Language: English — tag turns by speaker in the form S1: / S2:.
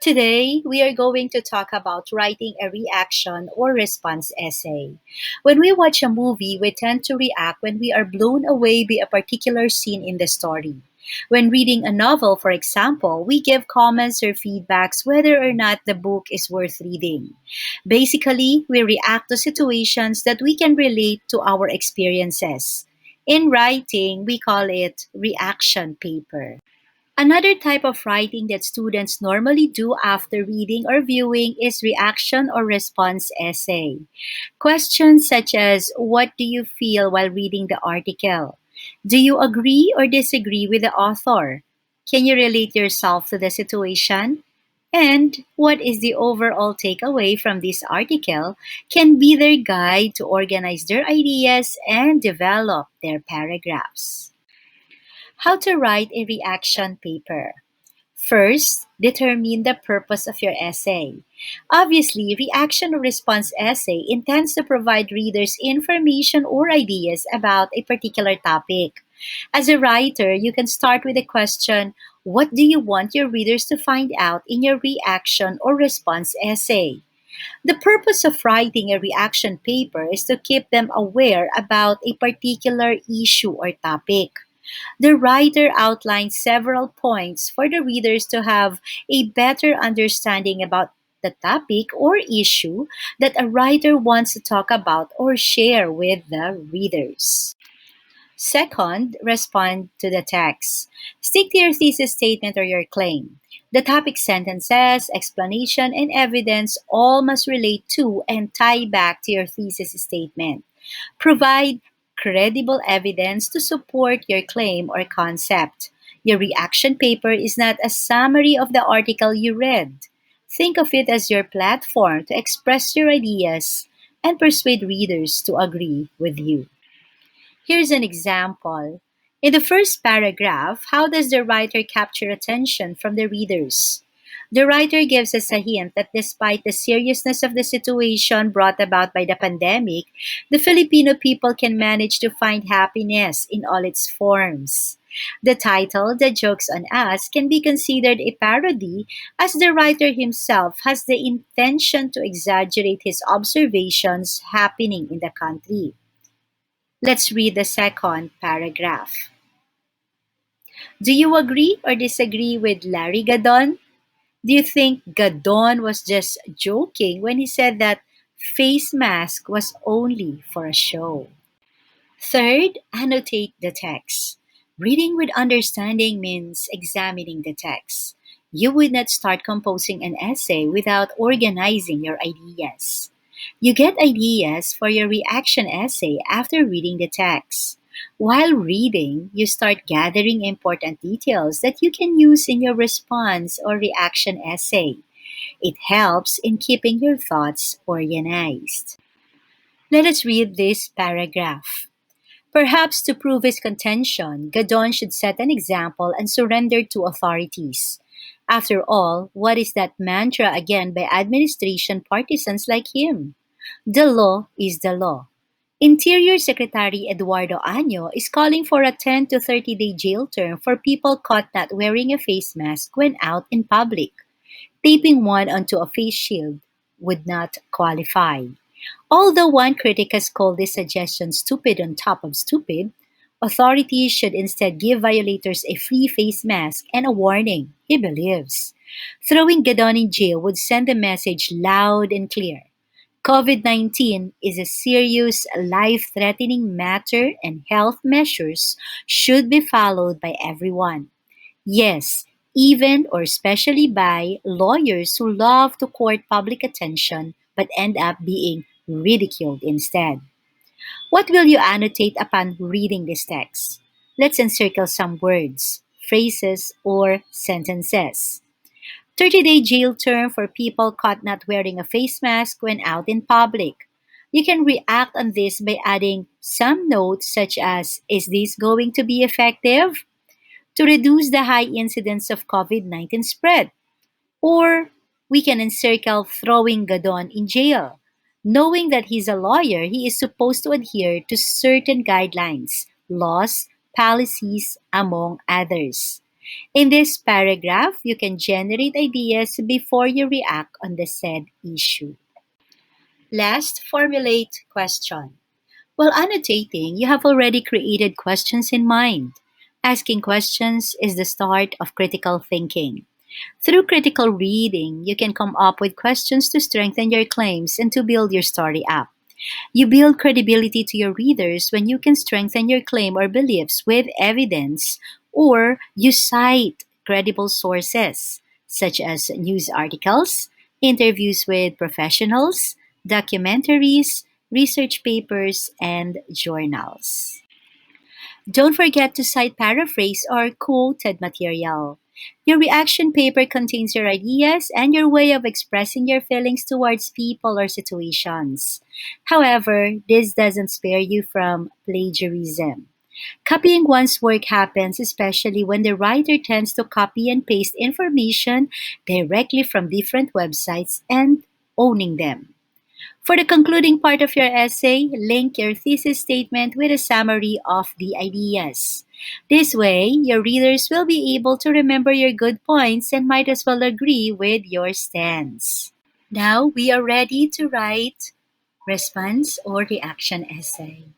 S1: Today, we are going to talk about writing a reaction or response essay. When we watch a movie, we tend to react when we are blown away by a particular scene in the story. When reading a novel, for example, we give comments or feedbacks whether or not the book is worth reading. Basically, we react to situations that we can relate to our experiences. In writing, we call it reaction paper. Another type of writing that students normally do after reading or viewing is reaction or response essay. Questions such as: what do you feel while reading the article? Do you agree or disagree with the author? Can you relate yourself to the situation? And what is the overall takeaway from this article can be their guide to organize their ideas and develop their paragraphs. How to write a reaction paper. First, determine the purpose of your essay. Obviously, reaction or response essay intends to provide readers information or ideas about a particular topic. As a writer, you can start with the question: what do you want your readers to find out in your reaction or response essay? The purpose of writing a reaction paper is to keep them aware about a particular issue or topic. The writer outlines several points for the readers to have a better understanding about the topic or issue that a writer wants to talk about or share with the readers. Second, respond to the text. Stick to your thesis statement or your claim. The topic sentences, explanation, and evidence all must relate to and tie back to your thesis statement. Provide credible evidence to support your claim or concept. Your reaction paper is not a summary of the article you read. Think of it as your platform to express your ideas and persuade readers to agree with you. Here's an example. In the first paragraph, how does the writer capture attention from the readers? The writer gives us a hint that despite the seriousness of the situation brought about by the pandemic, the Filipino people can manage to find happiness in all its forms. The title, The Joke's on Us, can be considered a parody as the writer himself has the intention to exaggerate his observations happening in the country. Let's read the second paragraph. Do you agree or disagree with Larry Gadon? Do you think Gadon was just joking when he said that face mask was only for a show? Third, annotate the text. Reading with understanding means examining the text. You would not start composing an essay without organizing your ideas. You get ideas for your reaction essay after reading the text. While reading, you start gathering important details that you can use in your response or reaction essay. It helps in keeping your thoughts organized. Let us read this paragraph. Perhaps to prove his contention, Gadon should set an example and surrender to authorities. After all, what is that mantra again by administration partisans like him? The law is the law. Interior Secretary Eduardo Año is calling for a 10 to 30-day jail term for people caught not wearing a face mask when out in public. Taping one onto a face shield would not qualify. Although one critic has called this suggestion stupid on top of stupid, authorities should instead give violators a free face mask and a warning, he believes. Throwing Gadon in jail would send the message loud and clear. COVID 19 is a serious, life threatening matter, and health measures should be followed by everyone. Yes, even or especially by lawyers who love to court public attention but end up being ridiculed instead. What will you annotate upon reading this text? Let's encircle some words, phrases, or sentences. 30-day jail term for people caught not wearing a face mask when out in public. You can react on this by adding some notes such as: is this going to be effective? To reduce the high incidence of COVID 19 spread. Or we can encircle throwing Gadon in jail. Knowing that he's a lawyer, he is supposed to adhere to certain guidelines, laws, policies, among others. In this paragraph, you can generate ideas before you react on the said issue. Last, formulate question. While annotating, you have already created questions in mind. Asking questions is the start of critical thinking. Through critical reading, you can come up with questions to strengthen your claims and to build your story up. You build credibility to your readers when you can strengthen your claim or beliefs with evidence, or you cite credible sources, such as news articles, interviews with professionals, documentaries, research papers, and journals. Don't forget to cite paraphrase or quoted material. Your reaction paper contains your ideas and your way of expressing your feelings towards people or situations. However, this doesn't spare you from plagiarism. Copying one's work happens especially when the writer tends to copy and paste information directly from different websites and owning them. For the concluding part of your essay, link your thesis statement with a summary of the ideas. This way, your readers will be able to remember your good points and might as well agree with your stance. Now we are ready to write response or reaction essay.